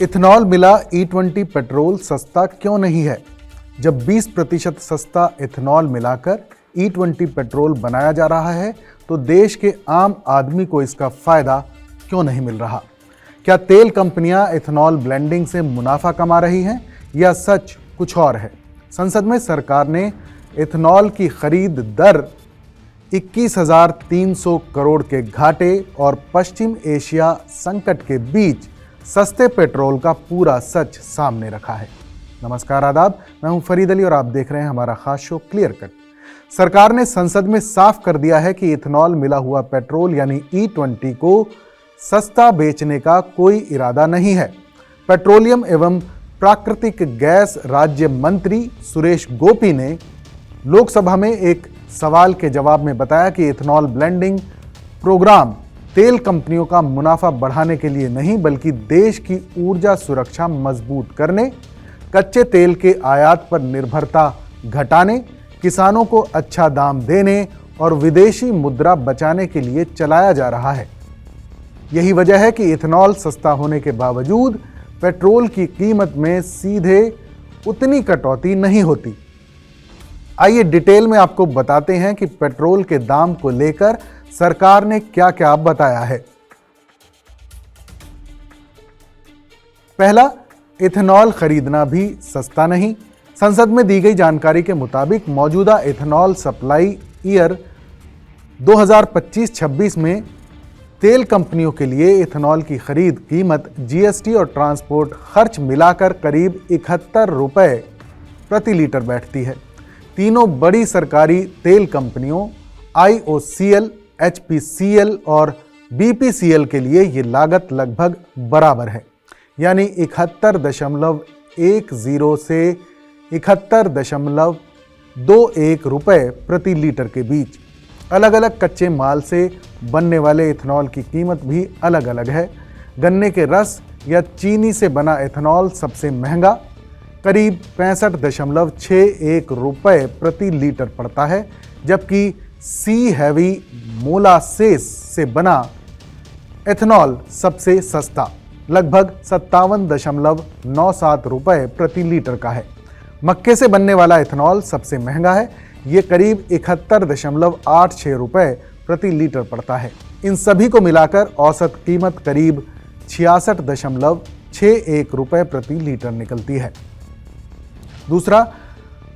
Ethanol मिला E20 petrol सस्ता क्यों नहीं है? जब 20% सस्ता इथेनॉल मिलाकर E20 पेट्रोल बनाया जा रहा है तो देश के आम आदमी को इसका फायदा क्यों नहीं मिल रहा? क्या तेल कंपनियां इथेनॉल ब्लेंडिंग से मुनाफा कमा रही हैं या सच कुछ और है? संसद में सरकार ने इथेनॉल की खरीद दर 21,300 करोड़ के घाटे और पश्चिम एशिया संकट के बीच सस्ते पेट्रोल का पूरा सच सामने रखा है। नमस्कार, आदाब, मैं हूं फरीद अली और आप देख रहे हैं हमारा खास शो क्लियर कट। सरकार ने संसद में साफ कर दिया है कि इथेनॉल मिला हुआ पेट्रोल यानी E20 को सस्ता बेचने का कोई इरादा नहीं है। पेट्रोलियम एवं प्राकृतिक गैस राज्य मंत्री सुरेश गोपी ने लोकसभा में एक सवाल के जवाब में बताया कि इथेनॉल ब्लेंडिंग प्रोग्राम तेल कंपनियों का मुनाफा बढ़ाने के लिए नहीं बल्कि देश की ऊर्जा सुरक्षा मजबूत करने, कच्चे तेल के आयात पर निर्भरता घटाने, किसानों को अच्छा दाम देने और विदेशी मुद्रा बचाने के लिए चलाया जा रहा है। यही वजह है कि इथेनॉल सस्ता होने के बावजूद पेट्रोल की कीमत में सीधे उतनी कटौती नहीं होती। आइए डिटेल में आपको बताते हैं कि पेट्रोल के दाम को लेकर सरकार ने क्या क्या बताया है। पहला, इथेनॉल खरीदना भी सस्ता नहीं। संसद में दी गई जानकारी के मुताबिक मौजूदा इथेनॉल सप्लाई ईयर 2025-26 में तेल कंपनियों के लिए इथेनॉल की खरीद कीमत जीएसटी और ट्रांसपोर्ट खर्च मिलाकर करीब 71 रुपए प्रति लीटर बैठती है। तीनों बड़ी सरकारी तेल कंपनियों IOCL, HPCL और BPCL के लिए ये लागत लगभग बराबर है, यानी 71.10 से 71.21 रुपए प्रति लीटर के बीच। अलग अलग कच्चे माल से बनने वाले इथेनॉल की कीमत भी अलग अलग है। गन्ने के रस या चीनी से बना इथेनॉल सबसे महंगा, करीब 65.61 रुपए प्रति लीटर पड़ता है, जबकि सी हैवी मोलासेस से बना इथेनॉल सबसे सस्ता, लगभग 57.97 रुपए प्रति लीटर का है। मक्के से बनने वाला इथेनॉल सबसे महंगा है, ये करीब 71.86 रुपए प्रति लीटर पड़ता है। इन सभी को मिलाकर औसत कीमत करीब 66.61 रुपए प्रति लीटर निकलती है। दूसरा,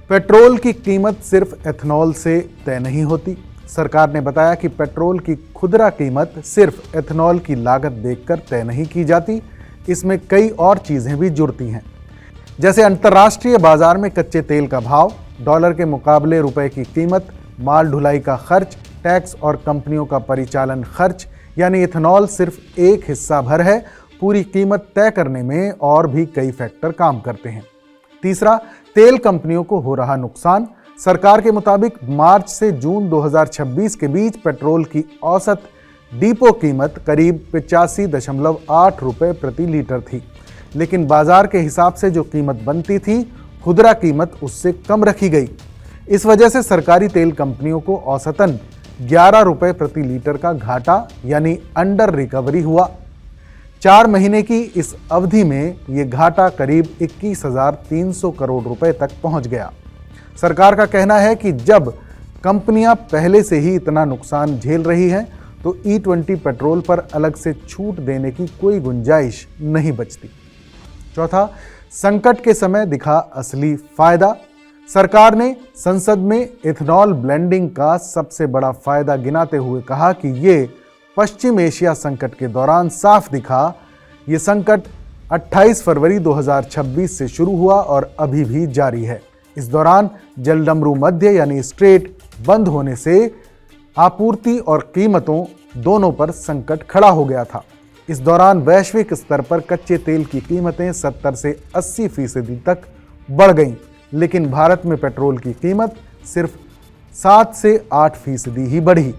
पेट्रोल की कीमत सिर्फ एथेनॉल से तय नहीं होती। सरकार ने बताया कि पेट्रोल की खुदरा कीमत सिर्फ एथेनॉल की लागत देखकर तय नहीं की जाती, इसमें कई और चीज़ें भी जुड़ती हैं, जैसे अंतर्राष्ट्रीय बाजार में कच्चे तेल का भाव, डॉलर के मुकाबले रुपए की कीमत, माल ढुलाई का खर्च, टैक्स और कंपनियों का परिचालन खर्च। यानी इथेनॉल सिर्फ एक हिस्सा भर है, पूरी कीमत तय करने में और भी कई फैक्टर काम करते हैं। तीसरा, तेल कंपनियों को हो रहा नुकसान। सरकार के मुताबिक मार्च से जून 2026 के बीच पेट्रोल की औसत डिपो कीमत करीब 85.8 रुपए प्रति लीटर थी, लेकिन बाजार के हिसाब से जो कीमत बनती थी, खुदरा कीमत उससे कम रखी गई। इस वजह से सरकारी तेल कंपनियों को औसतन 11 रुपए प्रति लीटर का घाटा यानी अंडर रिकवरी हुआ। 4 महीने की इस अवधि में ये घाटा करीब 21,300 करोड़ रुपए तक पहुंच गया। सरकार का कहना है कि जब कंपनियां पहले से ही इतना नुकसान झेल रही हैं तो E20 पेट्रोल पर अलग से छूट देने की कोई गुंजाइश नहीं बचती। चौथा, संकट के समय दिखा असली फायदा। सरकार ने संसद में इथेनॉल ब्लेंडिंग का सबसे बड़ा फायदा गिनाते हुए कहा कि ये पश्चिम एशिया संकट के दौरान साफ दिखा। ये संकट 28 फरवरी 2026 से शुरू हुआ और अभी भी जारी है। इस दौरान जलडमरू मध्य यानी स्ट्रेट बंद होने से आपूर्ति और कीमतों दोनों पर संकट खड़ा हो गया था। इस दौरान वैश्विक स्तर पर कच्चे तेल की कीमतें 70 से 80% तक बढ़ गईं, लेकिन भारत में पेट्रोल की कीमत सिर्फ 7 से 8% ही बढ़ी।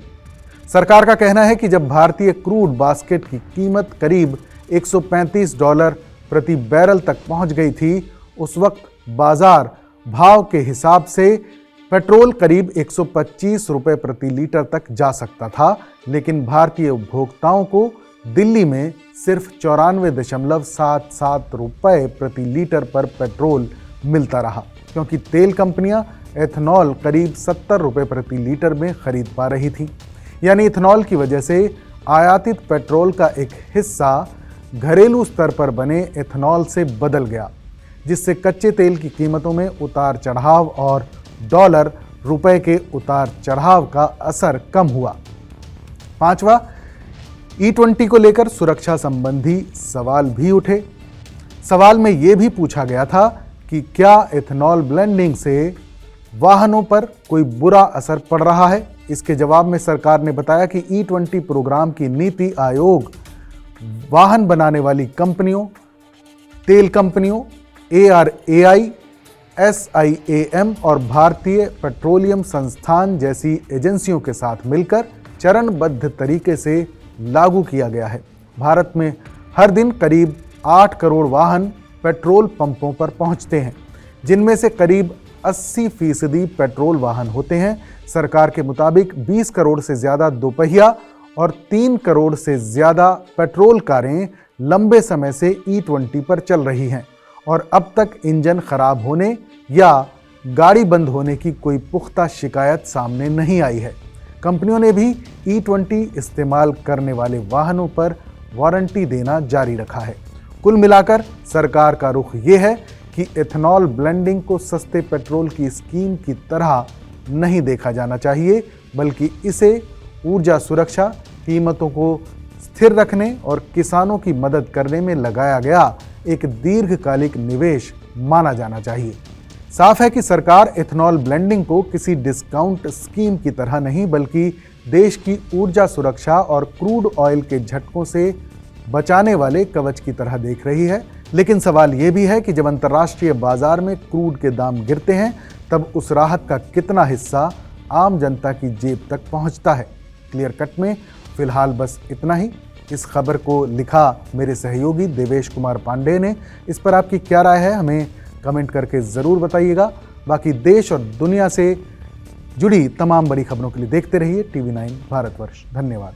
सरकार का कहना है कि जब भारतीय क्रूड बास्केट की कीमत करीब $135 प्रति बैरल तक पहुंच गई थी, उस वक्त बाजार भाव के हिसाब से पेट्रोल करीब 125 रुपए प्रति लीटर तक जा सकता था, लेकिन भारतीय उपभोक्ताओं को दिल्ली में सिर्फ 94.77 रुपए प्रति लीटर पर पेट्रोल मिलता रहा, क्योंकि तेल कंपनियां एथनॉल करीब 70 रुपए प्रति लीटर में खरीद पा रही थी। यानी इथेनॉल की वजह से आयातित पेट्रोल का एक हिस्सा घरेलू स्तर पर बने एथनॉल से बदल गया, जिससे कच्चे तेल की कीमतों में उतार चढ़ाव और डॉलर रुपए के उतार चढ़ाव का असर कम हुआ। पांचवा, E20 को लेकर सुरक्षा संबंधी सवाल भी उठे। सवाल में यह भी पूछा गया था कि क्या एथनॉल ब्लेंडिंग से वाहनों पर कोई बुरा असर पड़ रहा है। इसके जवाब में सरकार ने बताया कि E20 प्रोग्राम की नीति आयोग वाहन बनाने वाली कंपनियों, तेल कंपनियों, ARAI, SIAM और भारतीय पेट्रोलियम संस्थान जैसी एजेंसियों के साथ मिलकर चरणबद्ध तरीके से लागू किया गया है। भारत में हर दिन करीब 8 करोड़ वाहन पेट्रोल पंपों पर पहुंचते हैं, जिनमें से करीब 80% पेट्रोल वाहन होते हैं। सरकार के मुताबिक 20 करोड़ से ज़्यादा दोपहिया और 3 करोड़ से ज़्यादा पेट्रोल कारें लंबे समय से E20 पर चल रही हैं और अब तक इंजन खराब होने या गाड़ी बंद होने की कोई पुख्ता शिकायत सामने नहीं आई है। कंपनियों ने भी E20 इस्तेमाल करने वाले वाहनों पर वारंटी देना जारी रखा है। कुल मिलाकर सरकार का रुख ये है कि एथनॉल ब्लेंडिंग को सस्ते पेट्रोल की स्कीम की तरह नहीं देखा जाना चाहिए, बल्कि इसे ऊर्जा सुरक्षा, कीमतों को स्थिर रखने और किसानों की मदद करने में लगाया गया एक दीर्घकालिक निवेश माना जाना चाहिए। साफ है कि सरकार एथनॉल ब्लेंडिंग को किसी डिस्काउंट स्कीम की तरह नहीं, बल्कि देश की ऊर्जा सुरक्षा और क्रूड ऑयल के झटकों से बचाने वाले कवच की तरह देख रही है। लेकिन सवाल ये भी है कि जब अंतर्राष्ट्रीय बाजार में क्रूड के दाम गिरते हैं, तब उस राहत का कितना हिस्सा आम जनता की जेब तक पहुंचता है। क्लियर कट में फिलहाल बस इतना ही। इस खबर को लिखा मेरे सहयोगी देवेश कुमार पांडे ने। इस पर आपकी क्या राय है, हमें कमेंट करके ज़रूर बताइएगा। बाकी देश और दुनिया से जुड़ी तमाम बड़ी खबरों के लिए देखते रहिए TV9 भारतवर्ष। धन्यवाद।